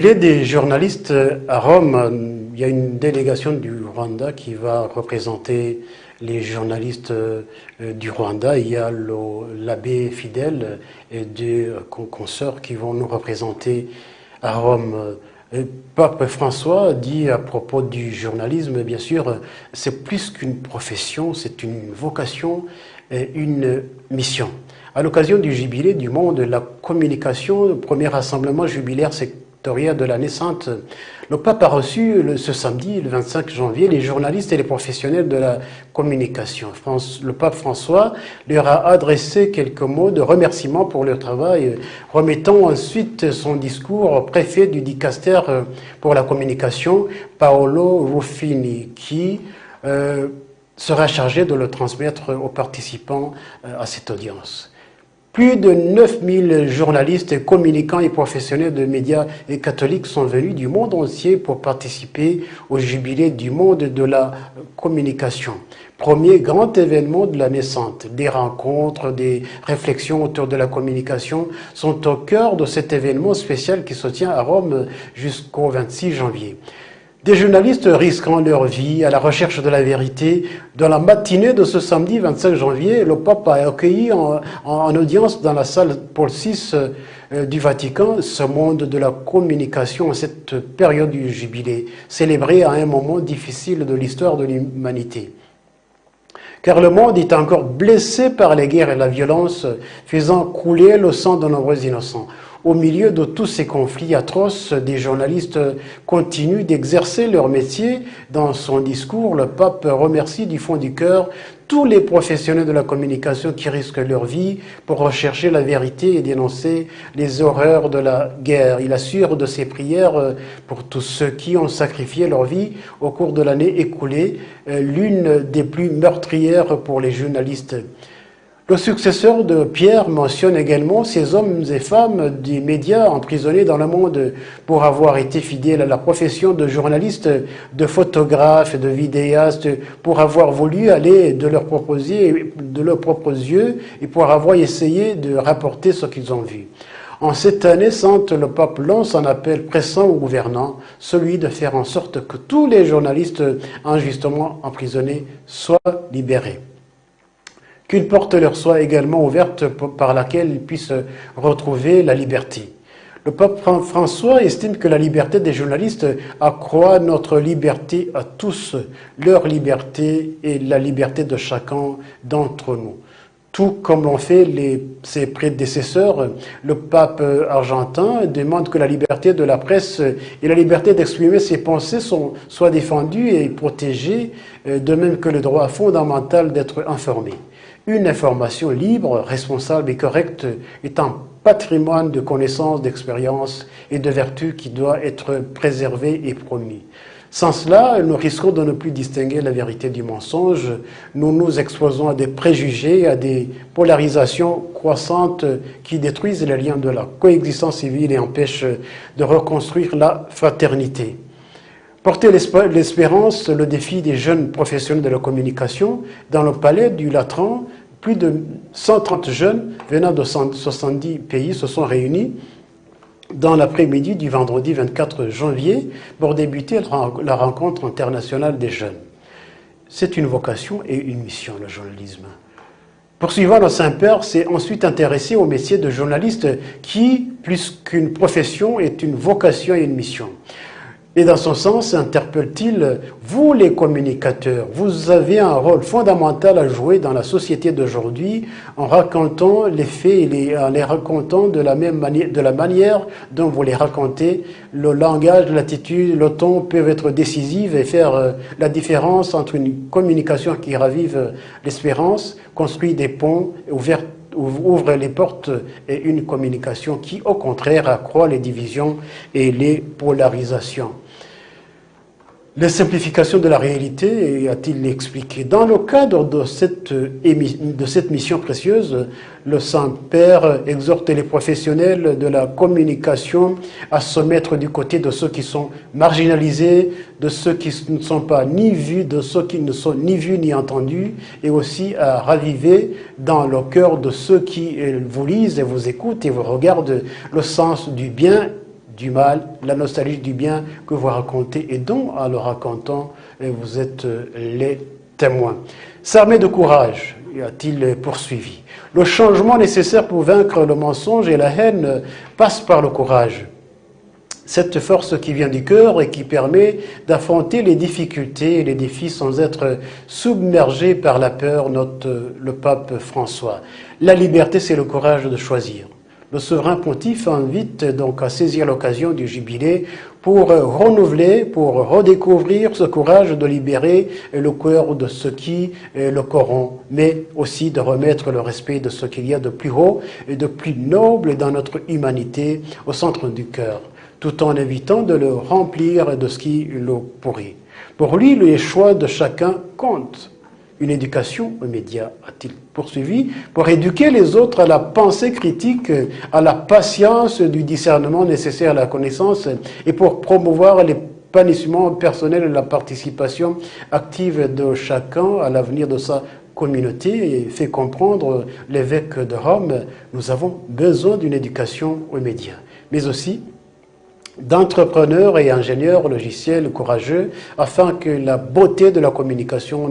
Il y a des journalistes à Rome. Il y a une délégation du Rwanda qui va représenter les journalistes du Rwanda. Il y a l'abbé Fidèle et deux consoeurs qui vont nous représenter à Rome. Le pape François dit à propos du journalisme, bien sûr, c'est plus qu'une profession, c'est une vocation et une mission. À l'occasion du jubilé du monde de la communication, le premier rassemblement jubilaire sectoriel de l'année sainte, le pape a reçu ce samedi, le 25 janvier, les journalistes et les professionnels de la communication. Le pape François leur a adressé quelques mots de remerciement pour leur travail, remettant ensuite son discours au préfet du Dicaster pour la communication, Paolo Ruffini, qui sera chargé de le transmettre aux participants à cette audience. Plus de 9000 journalistes, communicants et professionnels de médias et catholiques sont venus du monde entier pour participer au jubilé du monde de la communication. Premier grand événement de la naissante. Des rencontres, des réflexions autour de la communication sont au cœur de cet événement spécial qui se tient à Rome jusqu'au 26 janvier. Des journalistes risquant leur vie à la recherche de la vérité. Dans la matinée de ce samedi 25 janvier, le pape a accueilli en audience dans la salle Paul VI du Vatican ce monde de la communication en cette période du jubilé, célébré à un moment difficile de l'histoire de l'humanité. Car le monde est encore blessé par les guerres et la violence, faisant couler le sang de nombreux innocents. Au milieu de tous ces conflits atroces, des journalistes continuent d'exercer leur métier. Dans son discours, le pape remercie du fond du cœur tous les professionnels de la communication qui risquent leur vie pour rechercher la vérité et dénoncer les horreurs de la guerre. Il assure de ses prières pour tous ceux qui ont sacrifié leur vie au cours de l'année écoulée, l'une des plus meurtrières pour les journalistes. Le successeur de Pierre mentionne également ces hommes et femmes des médias emprisonnés dans le monde pour avoir été fidèles à la profession de journaliste, de photographe, de vidéaste, pour avoir voulu aller de leurs propres yeux et pour avoir essayé de rapporter ce qu'ils ont vu. En cette année sainte, le pape lance un appel pressant aux gouvernants, celui de faire en sorte que tous les journalistes injustement emprisonnés soient libérés. Qu'une porte leur soit également ouverte par laquelle ils puissent retrouver la liberté. Le pape François estime que la liberté des journalistes accroît notre liberté à tous, leur liberté et la liberté de chacun d'entre nous. Tout comme l'ont fait ses prédécesseurs, le pape argentin demande que la liberté de la presse et la liberté d'exprimer ses pensées soient défendues et protégées, de même que le droit fondamental d'être informé. Une information libre, responsable et correcte est un patrimoine de connaissances, d'expériences et de vertus qui doit être préservé et promu. Sans cela, nous risquons de ne plus distinguer la vérité du mensonge. Nous nous exposons à des préjugés, à des polarisations croissantes qui détruisent les liens de la coexistence civile et empêchent de reconstruire la fraternité. Porter l'espérance, le défi des jeunes professionnels de la communication. Dans le palais du Latran, plus de 130 jeunes venant de 70 pays se sont réunis dans l'après-midi du vendredi 24 janvier pour débuter la rencontre internationale des jeunes. C'est une vocation et une mission, le journalisme. Poursuivant le Saint-Père s'est ensuite intéressé au métier de journaliste qui, plus qu'une profession, est une vocation et une mission. Et dans son sens, interpelle-t-il, vous les communicateurs, vous avez un rôle fondamental à jouer dans la société d'aujourd'hui en racontant les faits et en les racontant de la manière dont vous les racontez. Le langage, l'attitude, le ton peuvent être décisifs et faire la différence entre une communication qui ravive l'espérance, construit des ponts, ouvre les portes et une communication qui, au contraire, accroît les divisions et les polarisations. La simplification de la réalité, a-t-il expliqué. Dans le cadre de cette mission précieuse, le Saint-Père exhorte les professionnels de la communication à se mettre du côté de ceux qui sont marginalisés, de ceux qui ne sont pas ni vus, de ceux qui ne sont ni vus ni entendus, et aussi à raviver dans le cœur de ceux qui vous lisent et vous écoutent et vous regardent le sens du bien, du mal, la nostalgie du bien que vous racontez et dont, en le racontant, vous êtes les témoins. S'armer de courage, a-t-il poursuivi. Le changement nécessaire pour vaincre le mensonge et la haine passe par le courage. Cette force qui vient du cœur et qui permet d'affronter les difficultés et les défis sans être submergé par la peur, note le pape François. La liberté, c'est le courage de choisir. Le souverain pontife invite donc à saisir l'occasion du jubilé pour renouveler, pour redécouvrir ce courage de libérer le cœur de ce qui le corrompt, mais aussi de remettre le respect de ce qu'il y a de plus haut et de plus noble dans notre humanité au centre du cœur, tout en évitant de le remplir de ce qui le pourrit. Pour lui, les choix de chacun comptent. Une éducation aux médias, a-t-il poursuivi, pour éduquer les autres à la pensée critique, à la patience du discernement nécessaire à la connaissance et pour promouvoir l'épanouissement personnel et la participation active de chacun à l'avenir de sa communauté et fait comprendre l'évêque de Rome, nous avons besoin d'une éducation aux médias, mais aussi d'entrepreneurs et ingénieurs logiciels courageux afin que la beauté de la communication ne